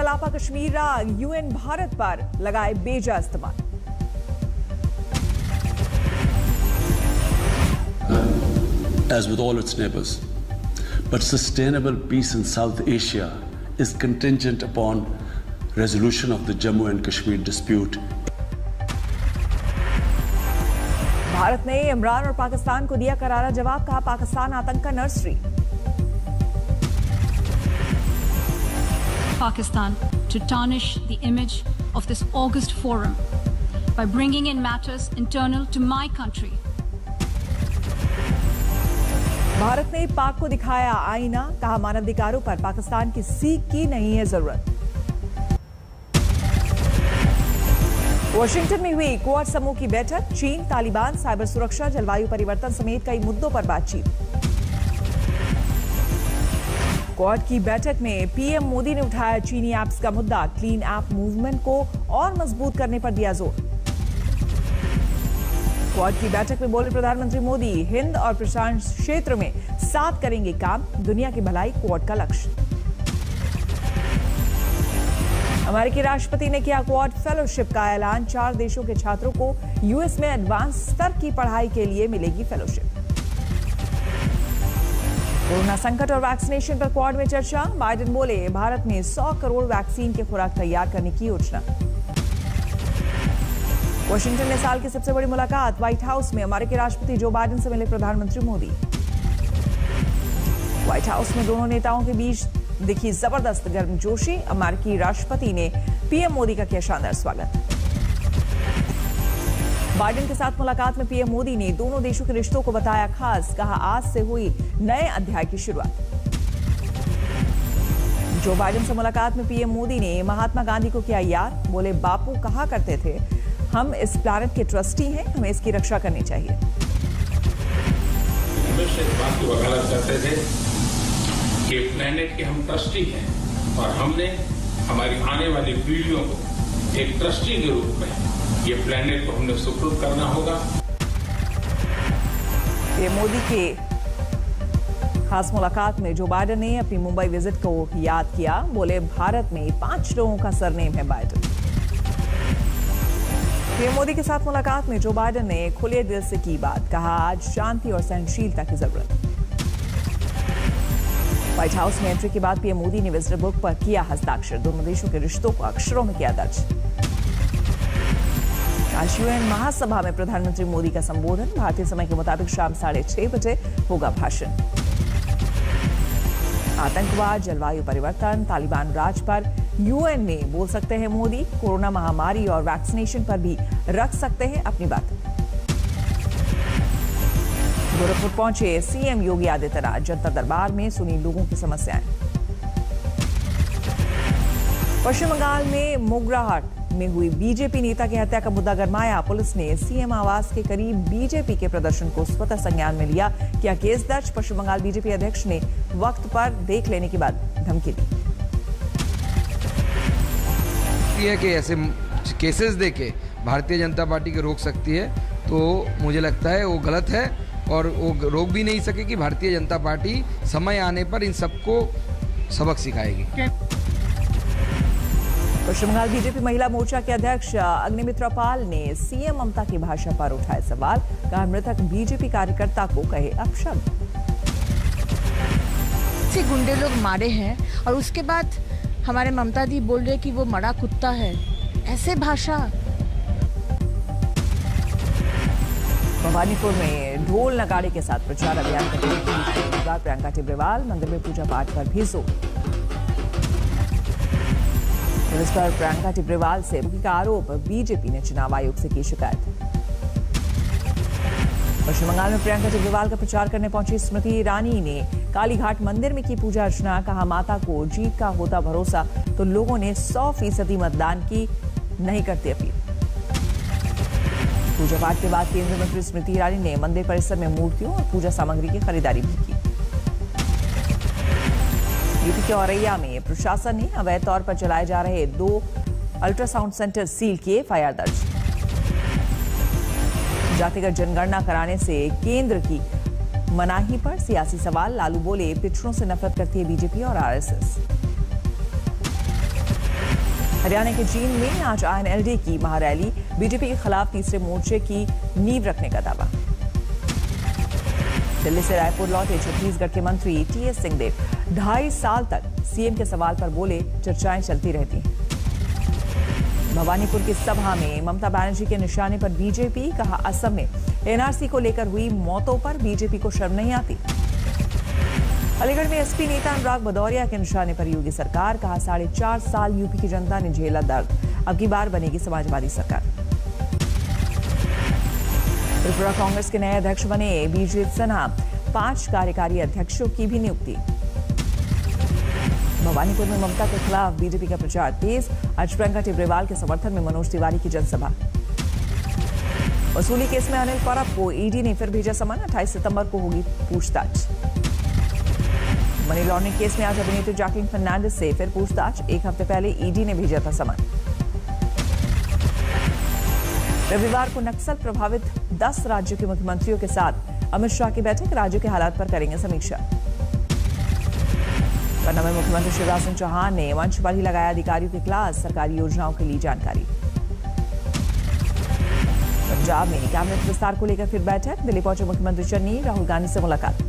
लापा Kashmir UN Bharat पर लगाए बेजा इस्तेमाल। As with all its neighbors, but sustainable peace in South Asia is contingent upon resolution of the Jammu and Kashmir dispute. Bharat ने इमरान और पाकिस्तान को दिया करारा जवाब, कहा पाकिस्तान आतंक का nursery. Pakistan to tarnish the image of this August forum by bringing in matters internal to my country. Bharat ने पाक को दिखाया आईना, कहा मानवाधिकारों पर पाकिस्तान की सीख की नहीं है जरूरत। वॉशिंगटन में हुई क्वाड समूह की बैठक, चीन, तालिबान, साइबर सुरक्षा, जलवायु परिवर्तन समेत कई मुद्दों पर बातचीत। क्वाड की बैठक में पीएम मोदी ने उठाया चीनी ऐप्स का मुद्दा, क्लीन ऐप मूवमेंट को और मजबूत करने पर दिया जोर। क्वाड की बैठक में बोले प्रधानमंत्री मोदी, हिंद और प्रशांत क्षेत्र में साथ करेंगे काम, दुनिया की भलाई क्वाड का लक्ष्य। अमेरिकी राष्ट्रपति ने किया क्वाड फेलोशिप का ऐलान, 4 देशों के छात्रों को यूएस में एडवांस स्तर की पढ़ाई के लिए मिलेगी फेलोशिप। कोरोना संकट और वैक्सीनेशन पर क्वाड में चर्चा, बाइडेन बोले भारत में 100 करोड़ वैक्सीन की खुराक तैयार करने की योजना। वॉशिंगटन में साल की सबसे बड़ी मुलाकात, व्हाइट हाउस में अमेरिकी राष्ट्रपति जो बाइडेन से मिले प्रधानमंत्री मोदी। व्हाइट हाउस में दोनों नेताओं के बीच दिखी जबरदस्त गर्मजोशी, अमेरिकी राष्ट्रपति ने पीएम मोदी का किया शानदार स्वागत। बाइडेन के साथ मुलाकात में पीएम मोदी ने दोनों देशों के रिश्तों को बताया खास, कहा आज से हुई नए अध्याय की शुरुआत। जो बाइडेन से मुलाकात में पीएम मोदी ने महात्मा गांधी को किया याद, बोले बापू कहा करते थे हम इस प्लैनेट के ट्रस्टी हैं, हमें इसकी रक्षा करनी चाहिए। हमेशा इस बात की वकालत करते थे कि प्लैनेट के हम ट्रस्टी हैं और हमने हमारी आने वाली पीढ़ियों को एक ट्रस्टी के रूप में ये प्लैनेट को हमने सुपुर्द करना होगा। पीएम मोदी के खास मुलाकात में जो बाइडेन ने अपनी मुंबई विजिट को याद किया, बोले भारत में 5 लोगों का सरनेम है बाइडेन। पीएम मोदी के साथ मुलाकात में जो बाइडेन ने खुले दिल से की बात, कहा आज शांति और सहनशीलता की जरूरत। व्हाइट हाउस में एंट्री के बाद पीएम मोदी ने विजिटर बुक पर किया हस्ताक्षर, दोनों देशों के रिश्तों को अक्षरों में किया दर्ज। आज यूएन महासभा में प्रधानमंत्री मोदी का संबोधन, भारतीय समय के मुताबिक शाम 6:30 बजे होगा भाषण। आतंकवाद, जलवायु परिवर्तन, तालिबान राज पर यूएन में बोल सकते हैं मोदी, कोरोना महामारी और वैक्सीनेशन पर भी रख सकते हैं अपनी बात। गोरखपुर पहुंचे सीएम योगी आदित्यनाथ, जनता दरबार में सुनी लोगों की समस्याएं। पश्चिम बंगाल में मोगराहाट में हुई बीजेपी नेता की हत्या का मुद्दा गरमाया, पुलिस ने सीएम आवास के करीब बीजेपी के प्रदर्शन को स्वतः संज्ञान में लिया, किया केस दर्ज। पश्चिम बंगाल बीजेपी अध्यक्ष ने वक्त पर देख लेने के बाद धमकी दी है कि ऐसे केसेस देके भारतीय जनता पार्टी को रोक सकती है, तो मुझे लगता है वो गलत है और वो रोक भी नहीं सकेगी। भारतीय जनता पार्टी समय आने पर इन सबको सबक सिखाएगी। पश्चिम बंगाल बीजेपी महिला मोर्चा के अध्यक्ष अग्निमित्रा पाल ने सीएम ममता की भाषा पर उठाए सवाल, कहा मृतक बीजेपी कार्यकर्ता को कहे अपशब्द। से गुंडे लोग मारे हैं और उसके बाद हमारे ममता दी बोल रहे कि वो मरा कुत्ता है, ऐसे भाषा। भवानीपुर में ढोल नगाड़े के साथ प्रचार अभियान करते हुए प्रियंका टिब्रेवाल, मंदिर में पूजा पाठ पर भी जोर। पुलिस पर प्रियंका टिब्रेवाल से का आरोप, बीजेपी ने चुनाव आयोग से की शिकायत। पश्चिम बंगाल में प्रियंका टिब्रेवाल का प्रचार करने पहुंची स्मृति ईरानी ने कालीघाट मंदिर में की पूजा अर्चना, कहा माता को जीत का होता भरोसा तो लोगों ने 100% मतदान की नहीं करती अपील। पूजा पाठ के बाद केंद्रीय मंत्री स्मृति ईरानी ने मंदिर परिसर में मूर्तियों और पूजा सामग्री की खरीदारी भी की। यूपी के औरैया में प्रशासन ने अवैध तौर पर चलाए जा रहे 2 अल्ट्रासाउंड सेंटर सील किए, एफआईआर दर्ज। जातिगत जनगणना कराने से केंद्र की मनाही पर सियासी सवाल, लालू बोले पिछड़ों से नफरत करती है बीजेपी और आरएसएस। हरियाणा के जींद में आज INLD की महारैली, बीजेपी के खिलाफ तीसरे मोर्चे की नींव रखने का दावा। दिल्ली से रायपुर लौटे छत्तीसगढ़ के मंत्री TS सिंहदेव 2.5 साल तक सीएम के सवाल पर बोले, चर्चाएं चलती रहती हैं। भवानीपुर की सभा में ममता बनर्जी के निशाने पर बीजेपी, कहा असम में NRC को लेकर हुई मौतों पर बीजेपी को शर्म नहीं आती। अलीगढ़ में SP नेता अनुराग भदौरिया के निशाने पर योगी सरकार, कहा 4.5 साल यूपी की जनता ने झेला दर्द, अब की बार बनेगी समाजवादी सरकार। त्रिपुरा कांग्रेस के नए अध्यक्ष बने बीजेपी सिन्हा, 5 कार्यकारी अध्यक्षों की भी नियुक्ति। भवानीपुर में ममता के खिलाफ बीजेपी का प्रचार तेज, आज प्रियंका टिब्रेवाल के समर्थन में मनोज तिवारी की जनसभा। वसूली केस में अनिल परब को ED ने फिर भेजा समन, 28 सितंबर को होगी पूछताछ। मनी लॉन्ड्रिंग केस में आज अभिनेत्री जैकलीन फर्नांडिस से फिर पूछताछ, 1 हफ्ते पहले ED ने भेजा था समन। रविवार को नक्सल प्रभावित 10 राज्यों के मुख्यमंत्रियों के साथ अमित शाह की बैठक, राज्यों के हालात पर करेंगे समीक्षा। पन्ना में मुख्यमंत्री शिवराज सिंह चौहान ने मंच पर ही लगाया अधिकारियों की क्लास, सरकारी योजनाओं के लिए जानकारी। पंजाब में कैबिनेट विस्तार को लेकर फिर बैठक, दिल्ली पहुंचे मुख्यमंत्री चन्नी, राहुल गांधी से मुलाकात।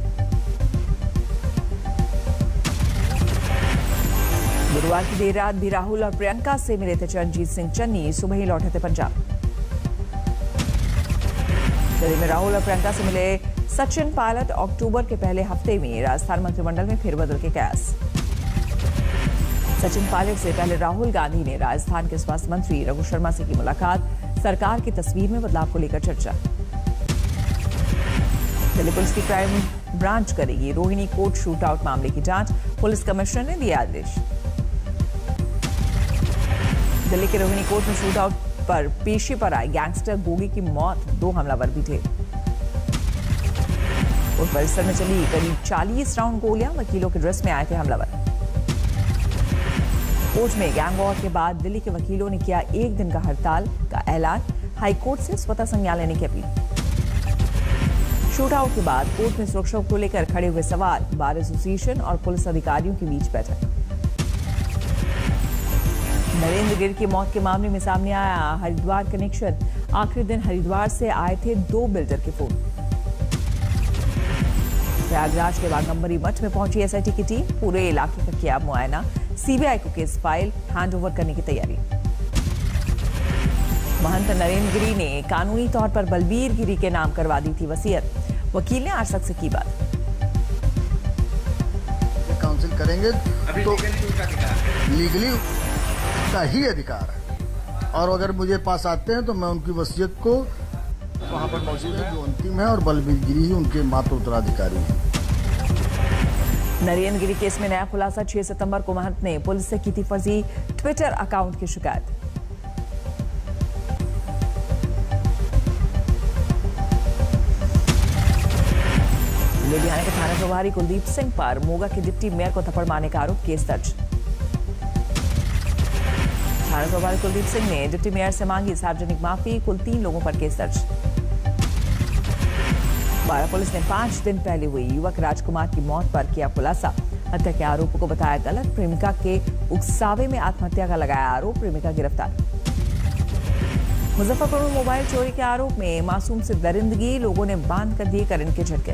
गुरुवार की देर रात भी राहुल और प्रियंका से मिले थे चरणजीत सिंह चन्नी, सुबह ही लौटे थे पंजाब। दिल्ली में राहुल और प्रियंका से मिले सचिन पायलट, अक्टूबर के पहले हफ्ते में राजस्थान मंत्रिमंडल में फेरबदल के कयास। सचिन पायलट से पहले राहुल गांधी ने राजस्थान के स्वास्थ्य मंत्री रघु शर्मा से की मुलाकात, सरकार की तस्वीर में बदलाव को लेकर चर्चा। दिल्ली पुलिस की क्राइम ब्रांच करेगी रोहिणी कोर्ट शूटआउट मामले की जांच, पुलिस कमिश्नर ने दिया आदेश। दिल्ली के रोहिणी कोर्ट में शूटआउट पर पेशी पर आए गैंगस्टर गोगी की मौत, 2 हमलावर भी थे। कोर्ट परिसर में चली करीब 40 राउंड गोलियां, वकीलों के ड्रेस में आए थे हमलावर। कोर्ट में गैंग वॉर के बाद दिल्ली के वकीलों ने किया 1 दिन का हड़ताल का ऐलान, हाईकोर्ट से स्वतः संज्ञान लेने की अपील। शूटआउट के बाद कोर्ट में सुरक्षा को लेकर खड़े हुए सवाल, बार एसोसिएशन और पुलिस अधिकारियों के बीच बैठक। नरेंद्र गिर की मौत के मामले में सामने आया हरिद्वार कनेक्शन, आखिरी दिन हरिद्वार से आए थे 2 बिल्डर के फोन। प्रयागराज के बागंबरी मठ में पहुंची SIT की टीम, पूरे इलाके का किया मुआयना, CBI को केस फाइल हैंडओवर करने की तैयारी। महंत नरेंद्र गिरी ने कानूनी तौर पर बलबीर गिरी के नाम करवा दी थी वसीयत, वकील ने आज तक से की बात। काउंसिल करेंगे तो लीगली का ही अधिकार है, और अगर मुझे पास आते हैं तो मैं उनकी वसीयत को वहां पर मौजूद है जो अंतिम है, और बलबीर गिरी ही उनके मात्र उत्तराधिकारी हैं। नरेंद्र गिरी केस में नया खुलासा, 6 सितंबर को महंत ने पुलिस से की थी फर्जी ट्विटर अकाउंट की शिकायत। लुधियाना के थाना प्रभारी कुलदीप सिंह पर मोगा के डिप्टी मेयर को थप्पड़ मारने का आरोप, केस दर्ज। थाना प्रभारी कुलदीप सिंह ने डिप्टी मेयर से मांगी सार्वजनिक माफी, कुल 3 लोगों पर केस दर्ज। बारा पुलिस ने 5 दिन पहले हुई युवक राजकुमार की मौत पर किया खुलासा, हत्या के आरोपों को बताया गलत, प्रेमिका के उकसावे में आत्महत्या का लगाया आरोप, प्रेमिका गिरफ्तार। मुजफ्फरपुर में मोबाइल चोरी के आरोप में मासूम से दरिंदगी, लोगों ने बांध कर दिए करंट के झटके।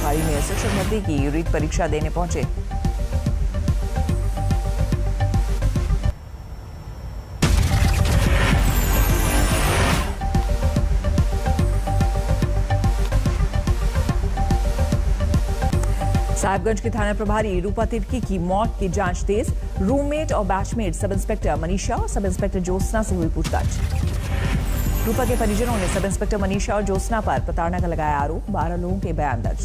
हाल ही में शिक्षक भर्ती की रीट परीक्षा देने पहुंचे। साहिबगंज के थाना प्रभारी रूपा तिर्की की मौत की जांच तेज, रूममेट और बैचमेट सब इंस्पेक्टर मनीषा और सब इंस्पेक्टर ज्योत्सना से हुई पूछताछ। रूपा के परिजनों ने सब इंस्पेक्टर मनीषा और ज्योत्सना पर प्रताड़ना का लगाया आरोप, 12 लोगों के बयान दर्ज।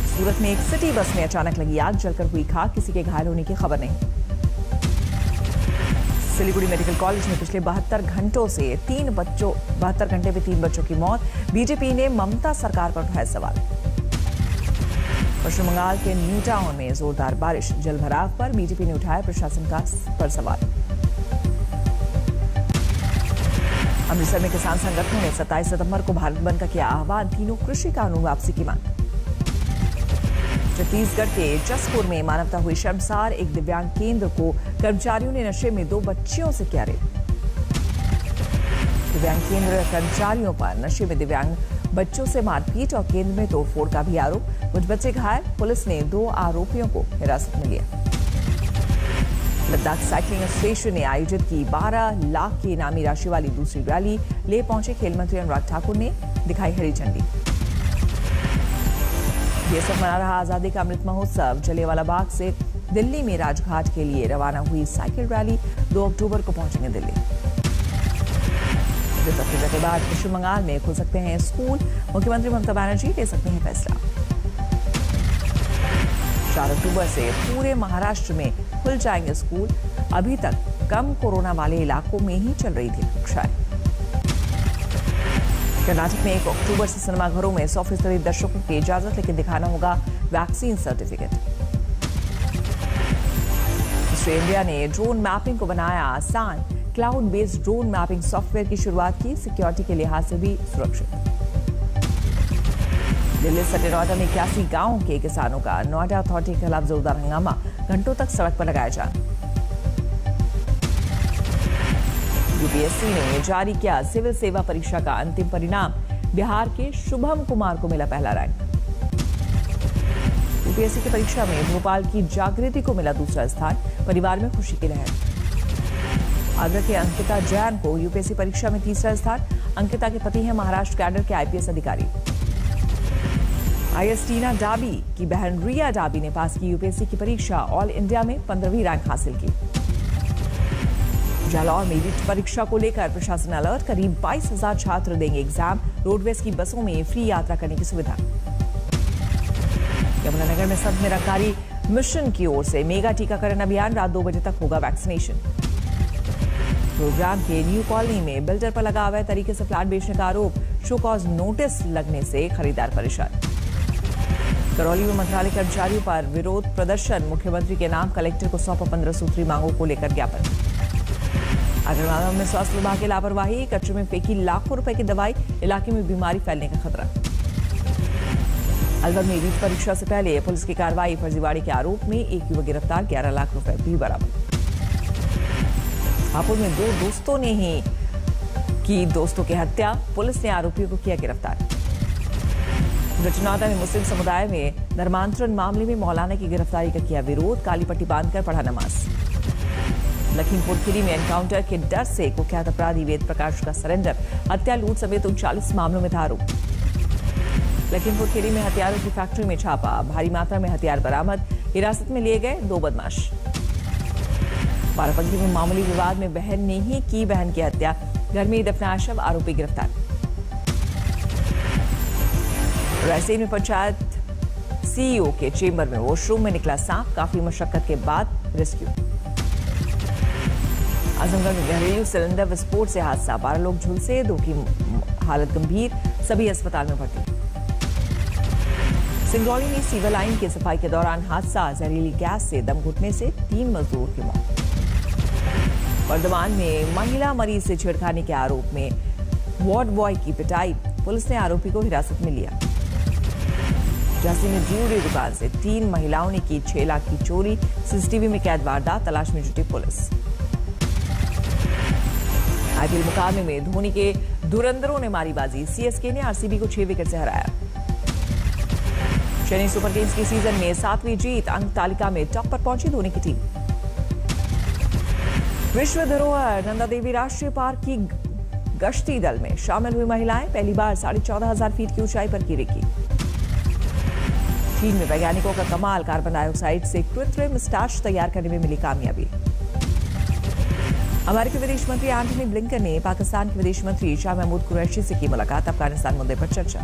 सूरत में एक सिटी बस में अचानक लगी आग, जलकर हुई खाक, किसी के घायल होने की खबर नहीं। सिलीगुड़ी मेडिकल कॉलेज में पिछले 72 घंटे में 3 बच्चों की मौत, बीजेपी ने ममता सरकार पर उठाया सवाल। पश्चिम बंगाल के न्यू टाउन में जोरदार बारिश, जलभराव पर बीजेपी ने उठाया प्रशासन पर सवाल। अमृतसर में किसान संगठनों ने 27 सितंबर को भारत बंद का किया आह्वान, तीनों कृषि कानून वापसी की मांग। छत्तीसगढ़ के जसपुर में मानवता हुई शर्मसार। एक दिव्यांग केंद्र को कर्मचारियों ने नशे में 2 बच्चियों से किया रेप। दिव्यांग केंद्र कर्मचारियों पर नशे में दिव्यांग बच्चों से मारपीट और केंद्र में तोड़फोड़ का भी आरोप। कुछ बच्चे घायल। पुलिस ने 2 आरोपियों को हिरासत में लिया। लद्दाख साइकिलिंग एसोसिएशन ने आयोजित की 12 लाख की इनामी राशि वाली दूसरी रैली। ले पहुंचे खेल मंत्री अनुराग ठाकुर ने दिखाई हरी झंडी। बीएसएफ मना रहा आजादी का अमृत महोत्सव। जलियांवाला बाग से दिल्ली में राजघाट के लिए रवाना हुई साइकिल रैली 2 अक्टूबर को पहुंचेंगे दिल्ली। दुर्गा के बाद पश्चिम बंगाल में खुल सकते हैं स्कूल। मुख्यमंत्री ममता बनर्जी ले सकते हैं फैसला। 4 अक्टूबर से पूरे महाराष्ट्र में खुल जाएंगे स्कूल। अभी तक कम कोरोना वाले इलाकों में ही चल रही थी कक्षाएं। कर्नाटक में 1 अक्टूबर से सिनेमाघरों में 100% दर्शकों की इजाजत, लेकिन दिखाना होगा वैक्सीन सर्टिफिकेट। इंडिया ने ड्रोन मैपिंग को बनाया आसान। Cloud based drone mapping software की शुरुआत की। सिक्योरिटी के लिहाज से भी सुरक्षित। दिल्ली सटे नोएडा में 81 गांवों के किसानों का नोएडा अथॉरिटी के खिलाफ जोरदार हंगामा। घंटों तक सड़क पर लगाया जाम। यूपीएससी ने जारी किया सिविल सेवा परीक्षा का अंतिम परिणाम। बिहार के शुभम कुमार को मिला पहला रैंक। यूपीएससी की परीक्षा में भोपाल की जागृति को मिला दूसरा स्थान। परिवार में खुशी की लहर। आगरा के अंकिता जैन को यूपीएससी परीक्षा में तीसरा स्थान। अंकिता के पति हैं महाराष्ट्र कैडर के आईपीएस अधिकारी। आईएएस टीना डाबी की बहन रिया डाबी ने पास की यूपीएससी की परीक्षा। ऑल इंडिया में 15वीं रैंक हासिल की। जालौर में नीट परीक्षा को लेकर प्रशासन अलर्ट। करीब 22,000 छात्र देंगे एग्जाम। रोडवेज की बसों में फ्री यात्रा करने की सुविधा। यमुनानगर में संत निरंकारी मिशन की ओर से मेगा टीकाकरण अभियान। रात 2 बजे तक होगा वैक्सीनेशन। गुरुग्राम के न्यू कॉलोनी में बिल्डर पर लगा अवैध तरीके से फ्लैट बेचने का आरोप। शो कॉज नोटिस लगने से खरीदार परेशान। करौली में मंत्रालय कर्मचारियों पर विरोध प्रदर्शन। मुख्यमंत्री के नाम कलेक्टर को सौंपा 15 सूत्री मांगों को लेकर ज्ञापन। आगरमालवा में स्वास्थ्य विभाग की लापरवाही। कचरे में फेंकी लाखों रुपए की दवाई। इलाके में बीमारी फैलने का खतरा। अलवर में नीट परीक्षा से पहले पुलिस की कार्रवाई। फर्जीवाड़े के आरोप में एक युवक गिरफ्तार। 11 लाख रुपए भी बरामद। हापुड़ में 2 दोस्तों ने ही की दोस्तों की हत्या। पुलिस ने आरोपियों को किया गिरफ्तार। रचनाता में मुस्लिम समुदाय में धर्मांतरण मामले में मौलाना की गिरफ्तारी का किया विरोध। काली पट्टी बांधकर पढ़ा नमाज। लखीमपुर खीरी में एनकाउंटर के डर से कुख्यात अपराधी वेद प्रकाश का सरेंडर। हत्या लूट समेत 39 मामलों में था आरोप। लखीमपुर खीरी में हथियारों की फैक्ट्री में छापा। भारी मात्रा में हथियार बरामद। हिरासत में लिए गए 2 बदमाश। बाराबंकी में मामूली विवाद में बहन ने ही की बहन की हत्या। घर में ही दफनाया शव। आरोपी गिरफ्तार। रायसेन में पंचायत सीईओ के चेंबर में वॉशरूम में निकला सांप। काफी मशक्कत के बाद रेस्क्यू। आजमगढ़ में घरेलू सिलेंडर विस्फोट से हादसा। 12 लोग झुलसे। 2 की हालत गंभीर। सभी अस्पताल में भर्ती। सिंगरौली में सीवर लाइन की सफाई के दौरान हादसा। जहरीली गैस से दम घुटने से 3 मजदूर की मौत। वर्धमान में महिला मरीज से छेड़खानी के आरोप में वार्ड बॉय की पिटाई। पुलिस ने आरोपी को हिरासत में लिया। झांसी में ज्वेलरी दुकान से 3 महिलाओं ने की 6 लाख की चोरी। सीसीटीवी में कैद वारदात। तलाश में जुटी पुलिस। आईपीएल मुकाबले में धोनी के धुरंधरों ने मारी बाजी। सीएसके ने आरसीबी को 6 विकेट से हराया। चेन्नई सुपर किंग्स की सीजन में 7वीं जीत। अंक तालिका में टॉप पर पहुंची धोनी की टीम। विश्व धरोहर नंदा देवी राष्ट्रीय पार्क की गश्ती दल में शामिल हुई महिलाएं। पहली बार 14,500 फीट की ऊंचाई पर की रेकी। चीन में वैज्ञानिकों का कमाल। कार्बन डाइऑक्साइड से कृत्रिम स्टार्च तैयार करने में मिली कामयाबी। अमेरिकी विदेश मंत्री एंटनी ब्लिंकन ने पाकिस्तान के विदेश मंत्री शाह महमूद कुरैशी से की मुलाकात। अफगानिस्तान मुद्दे पर चर्चा।